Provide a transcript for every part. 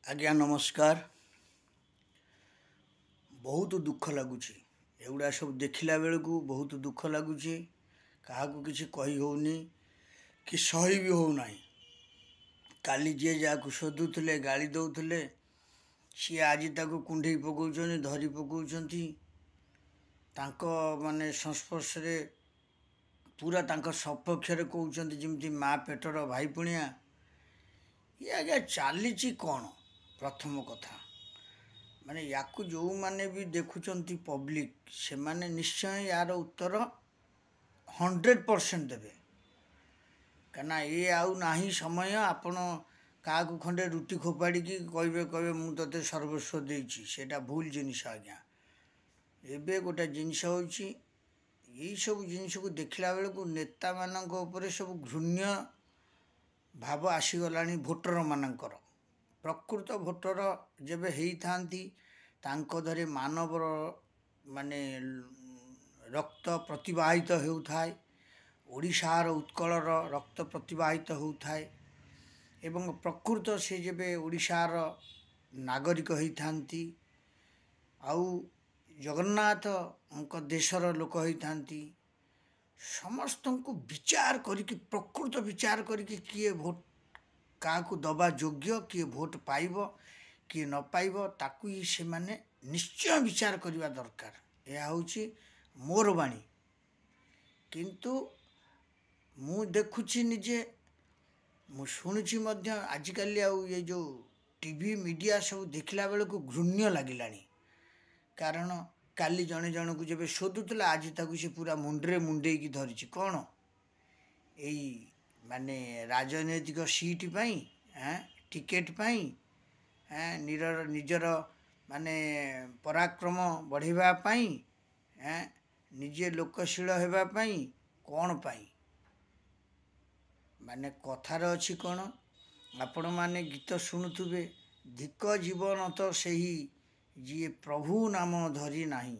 आज्ञा नमस्कार। बहुत दुख लगुच एगुड़ा सब देखला बेलू बहुत दुख लगुच। क्या किसी कही होनी कि सही भी होना। काली जी जहाँ शोधुले गाड़ी दौले सी आज ताको कुंडे पकाउछन् धरी पकाउछन् माने संस्पर्श पूरा सपक्ष कहते जमी माँ पेटर भाई पुणिया ये आज्ञा चली कौन। प्रथम कथा माने या जो माने भी देखुंत पब्लिक से माने निश्चय यार उत्तर 100% देवे कहीं ये आउ नाही समय आपण क्या खंडे रुटी खोपाड़ी कहे कहे मु ते सर्वस्व देछि सेटा भूल जिनिस। आज्ञा एबे गोटे जिनस होछि यही सब जिनस को देखला बेलू नेता मानक उपरे सब घृण्य भाव आसीगलानी भोटर मानकर। प्रकृत भोटर जेबे हेइथांती तांको धरे मानवर माने रक्त प्रतिवाहित होउथाय ओडिशार उत्कलर रक्त प्रतिवाहित होउथाय एवं प्रकृत से जेबे ओडिशार नागरिक होइथांती आउ जगन्नाथ उनका देशर लोक होइथांती समस्त को विचार करिकी प्रकृत विचार करिकी किए भोट क्या दबा योग्य किए भोट पाइब किए न पाइब ताकू ही से माने निश्चय विचार करने दरकार। यह हूँ मोर बाणी किंतु मु देखुची निजे मु शुणुची मध्य आजिकल ये जो टीवी मीडिया सब देखला बेल को घृण्य लगिलानी। कारण काली जने जन को जब शोधुला आज ताकू से पूरा मुंडरे मुंडे की धरी कौन यही माने राजनैतिक सीट पाई टिकेट पाई निजर माने पराक्रम बढ़ावा पाई निजे लोकशील होगापाई कौन पाई माने कथार अच्छी कौन आपण माने गीत शुणुवे धिक जीवन तो सही जी प्रभु नाम धरी नाही।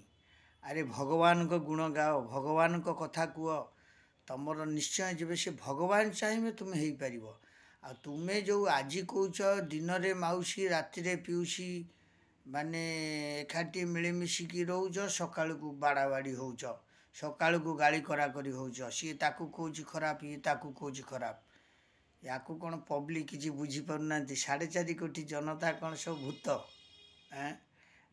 अरे भगवान को गुण गाओ भगवान को कथा कुह तुमर निश्चय जब से भगवान चाहिए तुम्हें हो पार। आ तुम्हें जो आज कौच दिन रे माउसी राति पीउसी माने एकाठी मिलमिशिकी रोच सका बाड़ा बाड़ी होच सका को गाड़ी कराकरी होच सी ताकू कौच खराब ये ताकू कौच खराब या कौन पब्लिक किसी बुझीपारना 4.5 कोटी जनता कौन सब भूत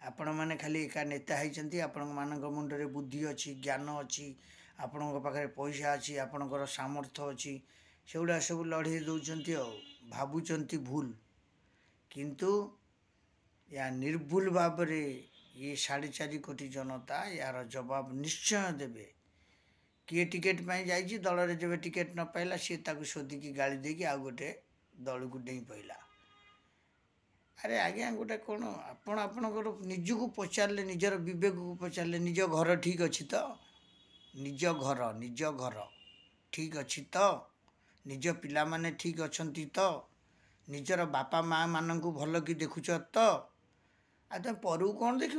आपण मैंने खाली एका नेता होती आपण मान मुंडे बुद्धि अच्छी ज्ञान अच्छी आपण पाखे पैसा अच्छी आपणकर सामर्थ्य अच्छी सेगुड़ा सब लड़े दौरान भावुंट भूल किंतु या निर्भुल भाव ये 4.5 कोटी जनता यार जवाब निश्चय देवे। किए टिकेट पाई जाइए दल जब टिकेट न पाइला सी ताकू शोधिकी गाड़ी देकी आउ गोटे दल को डेई पड़ा। अरे आज्ञा गोटे कौन आपणकर निजको पचारे निजर विवेक को पचारे निज घर ठीक अच्छी तो निज घर ठीक अच्छी तो निज पिला माने ठीक अच्छी तो निजर बापा माँ मानक भल कि देखुच तो आ तुम पर कौन देख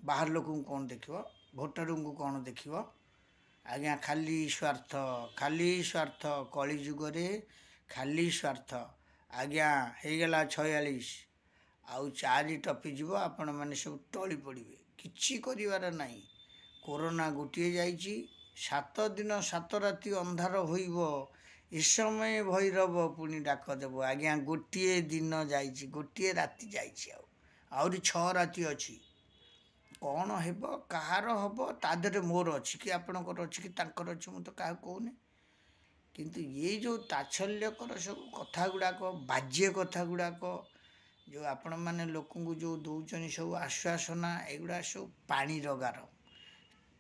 बाहर लोक कौन देख भोटर को कौन देख। आज्ञा खाली स्वार्थ कली जुगरे खाली स्वार्थ। आज्ञा हो गला 46 आउ 4 टपिज आपण मैंने सब टली पड़े कि कर नहीं। कोरोना गोटे जाइए 7 दिन 7 राति अंधार होइब ए समय भैरव पुणी डाक देव। आज्ञा गोटे दिन जाइए गोटे राति जाइए आउरी 6 राति अच्छी कौन हेब कहार हम तादे मोर अच्छी कि आपणकर अच्छी कि तांकर अच्छी मुझे क्या कहूनी। किंतु ये जो ताच्छल्यकर सब कथा गुड़ाक बाज्य कथा गुड़ाक जो आपण मैंने लोक जो दौरान सब आश्वासना एगुड़ा सब पानी गार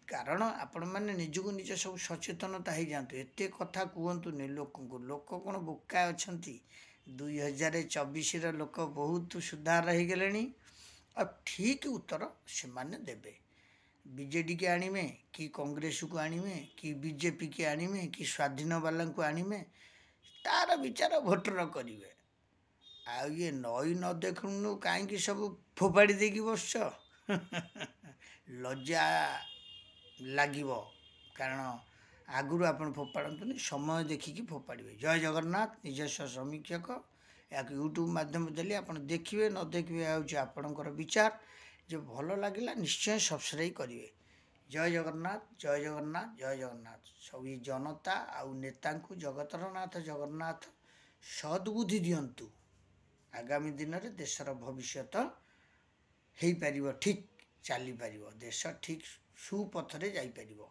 कारण आपण मैंने निजक निज सब सचेतनता हो जातु एत कथा कहतुनि लोक कौन बोका अच्छा 2024 लोक बहुत सुधार हो गले और ठीक उत्तर से माने देवे। बीजेडी के आनिमे कि कांग्रेस को आनिमे कि बीजेपी के आनिमे कि स्वाधीन वाला को आनिमे तार विचार भोटर करेंगे। आ ये नई न देखु कहीं सब फोपाड़ी देकी बस लज्जा लगे कारण आगुरी आप फोपाड़तुनि समय देखिकी फोपाड़े। जय जगन्नाथ। निजस्व समीक्षक ଏହାକୁ ୟୁଟ୍ୟୁବ୍ ମାଧ୍ୟମରେ ଦେଲି ଆପଣ ଦେଖିବେ ନ ଦେଖିବେ ହେଉଛି ଆପଣଙ୍କର ବିଚାର। ଯେ ଭଲ ଲାଗିଲା ନିଶ୍ଚୟ ସବସ୍କ୍ରାଇବ୍ କରିବେ। ଜୟ ଜଗନ୍ନାଥ, ଜୟ ଜଗନ୍ନାଥ, ଜୟ ଜଗନ୍ନାଥ। ସବୁ ଜନତା ଆଉ ନେତାଙ୍କୁ ଜଗତର ନାଥ ଜଗନ୍ନାଥ ସଦ୍ବୁଦ୍ଧି ଦିଅନ୍ତୁ। ଆଗାମୀ ଦିନରେ ଦେଶର ଭବିଷ୍ୟତ ହେଇପାରିବ, ଠିକ୍ ଚାଲିପାରିବ, ଦେଶ ଠିକ୍ ସୁପଥରେ ଯାଇପାରିବ।